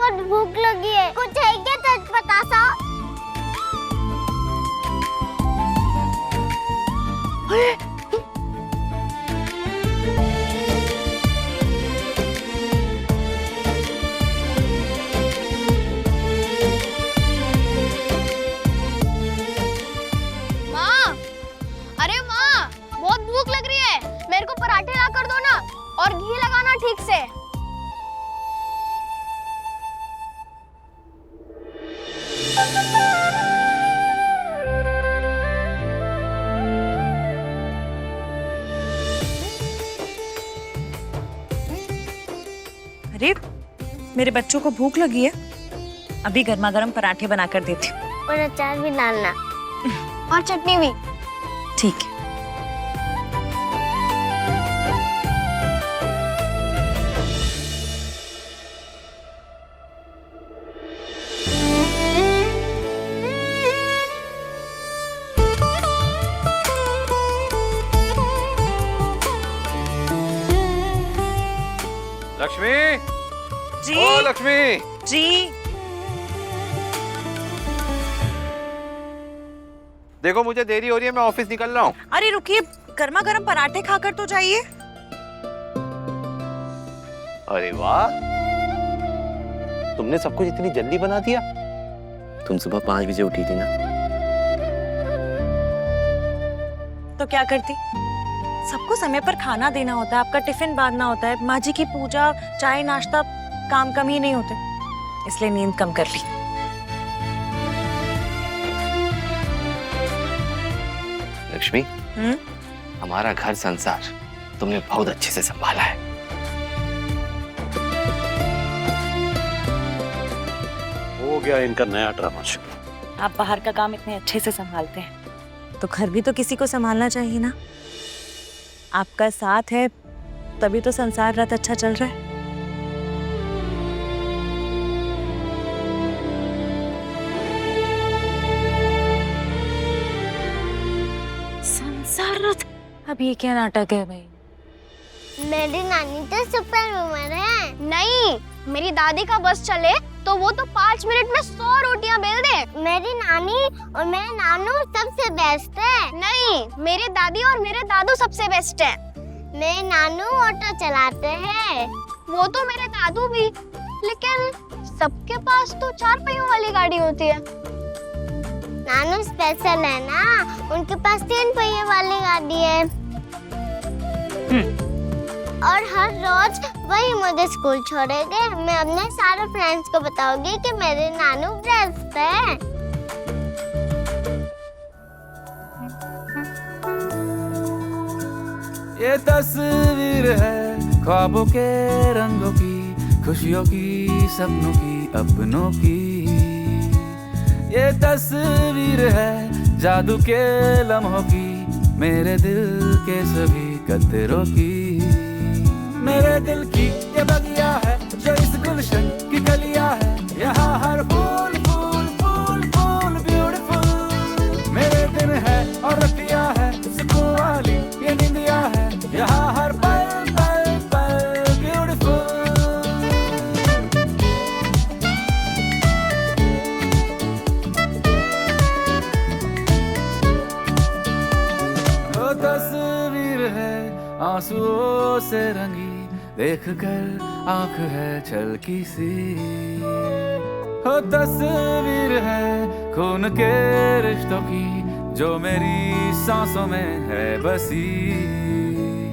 बहुत भूख लगी है, कुछ है क्या चटपटा सा? माँ, अरे माँ, बहुत भूख लग रही है, मेरे को पराठे ला कर दो ना, और घी लगाना ठीक से। अरे मेरे बच्चों को भूख लगी है, अभी गर्मा गर्म पराठे बनाकर देती हूँ। और अचार भी डालना। और चटनी भी। ठीक है। लक्ष्मी, जी ओ लक्ष्मी, जी। देखो मुझे देरी हो रही है, मैं ऑफिस निकल रहा हूँ। अरे रुकिए, गर्मा गर्म पराठे खाकर तो जाइए। अरे वाह, तुमने सब कुछ इतनी जल्दी बना दिया। तुम सुबह 5 बजे उठी थी ना? तो क्या करती, सबको समय पर खाना देना होता है, आपका टिफिन बांधना होता है, माँ जी की पूजा, चाय नाश्ता, काम कम ही नहीं होते, इसलिए नींद कम कर ली। लक्ष्मी, हमारा घर संसार तुमने बहुत अच्छे से संभाला है। हो गया इनका नया ड्रामा शुरू। आप बाहर का काम इतने अच्छे से संभालते हैं तो घर भी तो किसी को संभालना चाहिए ना। आपका साथ है तभी तो संसार रथ अच्छा चल रहा है। संसार रथ, अब ये क्या नाटक है भाई? मेरी नानी तो सुपर वुमन है। नहीं, मेरी दादी का बस चले तो वो तो 5 मिनट में 100 रोटियां बेल दे। मेरी नानी और मेरे नानू सबसे बेस्ट है। नहीं, मेरी दादी और मेरे दादू सबसे बेस्ट है। मेरे नानू ऑटो चलाते हैं। वो तो मेरे दादू भी, लेकिन सबके पास तो 4 पहियों वाली गाड़ी होती है। नानू स्पेशल है ना, उनके पास 3 पहिए वाली गाड़ी है। और हर रोज वही मुझे स्कूल छोड़ेंगे। मैं अपने सारे फ्रेंड्स को बताऊंगी कि मेरे नानू बेस्ट है। ये तस्वीर है ख्वाबों के रंगों की, खुशियों की, सपनों की, अपनों की। ये तस्वीर है जादू के लम्हों की, मेरे दिल के सभी कतरों की। मेरे दिल की ये बगिया है जो इस गुलशन की गलिया है, यहाँ हर फूल फूल फूल फूल ब्यूटीफुल। मेरे दिन है और रतिया है, सुकून वाली ये निंदिया है, यहाँ हर पल पल पल ब्यूटीफुल। वो तस्वीर है आंसुओं से रंगी, देखकर आंख है छलकी सी। हो तस्वीर है खून के रिश्तों की, जो मेरी सांसों में है बसी।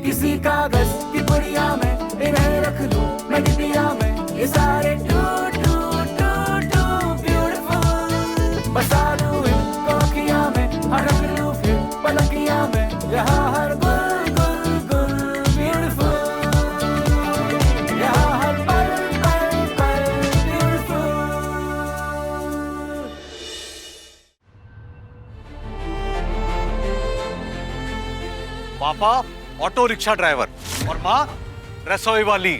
किसी कागज की पुड़िया में इन्हें रख लूं मैं डिबिया में, ये सारे too too too too beautiful. बसा लूं इनको अखियां में, रख लूं फिर पलकियां में, यहाँ हर गुल गुल गुल ब्यूटीफुल। यहाँ हर पल पल पल ब्यूटीफुल। पापा ऑटो रिक्शा ड्राइवर और माँ रसोई वाली।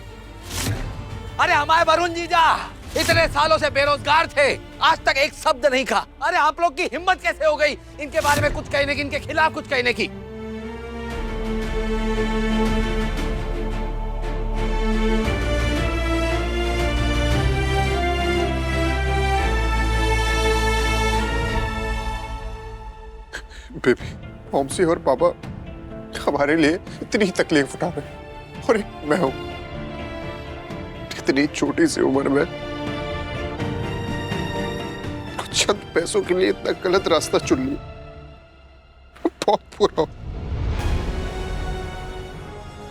अरे हमारे वरुण जीजा इतने सालों से बेरोजगार थे, आज तक एक शब्द नहीं कहा। अरे आप लोग की हिम्मत कैसे हो गई इनके बारे में कुछ कहने की, इनके खिलाफ कुछ कहने की? बेबी, मॉमसी और पापा हमारे लिए इतनी तकलीफ उठा रहे और एक मैं हूं इतनी छोटी सी उम्र में कुछ चंद पैसों के लिए इतना गलत रास्ता चुन लिया। बहुत बुरा,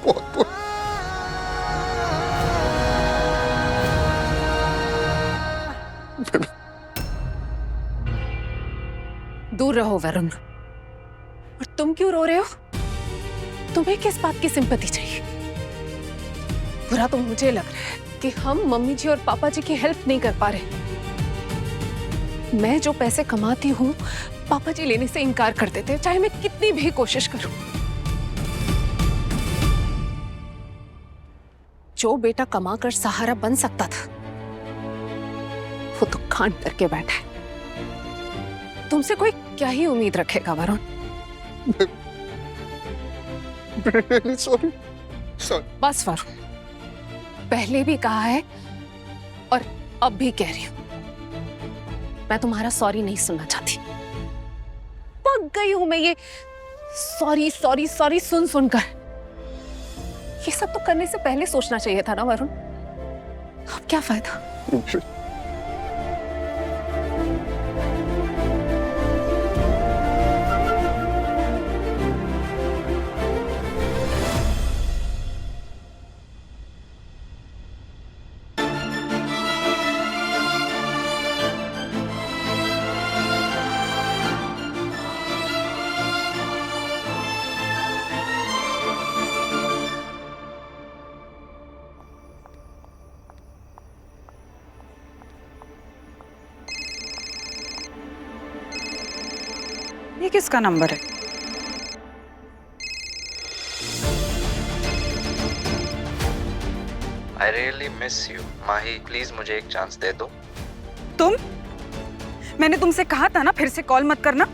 बहुत बुरा। दूर रहो वरुण। और तुम क्यों रो रहे हो? तुम्हें किस बात की सिंपैथी चाहिए? बुरा तो मुझे लग रहा है कि हम मम्मी जी और पापा जी की हेल्प नहीं कर पा रहे। मैं जो पैसे कमाती हूँ पापा जी लेने से इनकार कर देते, चाहे मैं कितनी भी कोशिश करूं। जो बेटा कमाकर सहारा बन सकता था वो तो खान करके बैठा है। तुमसे कोई क्या ही उम्मीद रखेगा वरुण? Sorry sorry. बस वरुण, पहले भी कहा है और अब भी कह रही हूं, मैं तुम्हारा सॉरी नहीं सुनना चाहती। पक गई हूं मैं ये सॉरी सॉरी सॉरी सुन सुनकर। ये सब तो करने से पहले सोचना चाहिए था ना वरुण। अब क्या फायदा? ये किसका नंबर है? I really miss you. Mahi, please मुझे एक चांस दे दो। तुम? मैंने तुमसे कहा था ना फिर से कॉल मत करना।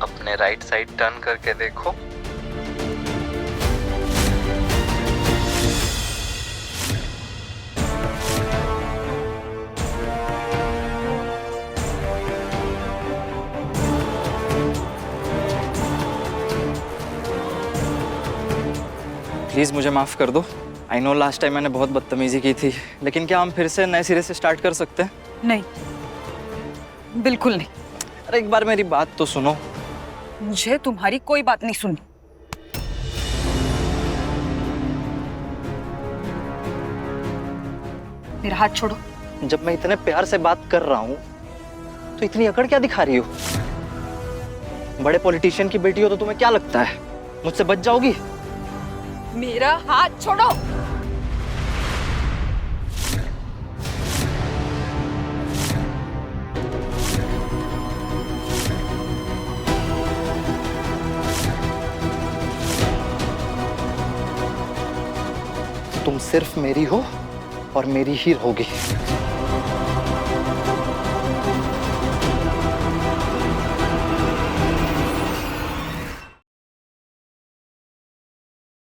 अपने राइट साइड टर्न करके देखो। प्लीज मुझे माफ कर दो। आई नो लास्ट टाइम मैंने बहुत बदतमीजी की थी, लेकिन क्या हम फिर से नए सिरे से स्टार्ट कर सकते हैं? नहीं, बिल्कुल नहीं। अरे एक बार मेरी बात तो सुनो। मुझे तुम्हारी कोई बात नहीं सुननी। मेरा हाथ छोड़ो। जब मैं इतने प्यार से बात कर रहा हूँ तो इतनी अकड़ क्या दिखा रही हो? बड़े पॉलिटिशियन की बेटी हो तो तुम्हें क्या लगता है मुझसे बच जाओगी? मेरा हाथ छोड़ो। तुम सिर्फ मेरी हो और मेरी ही रहोगी।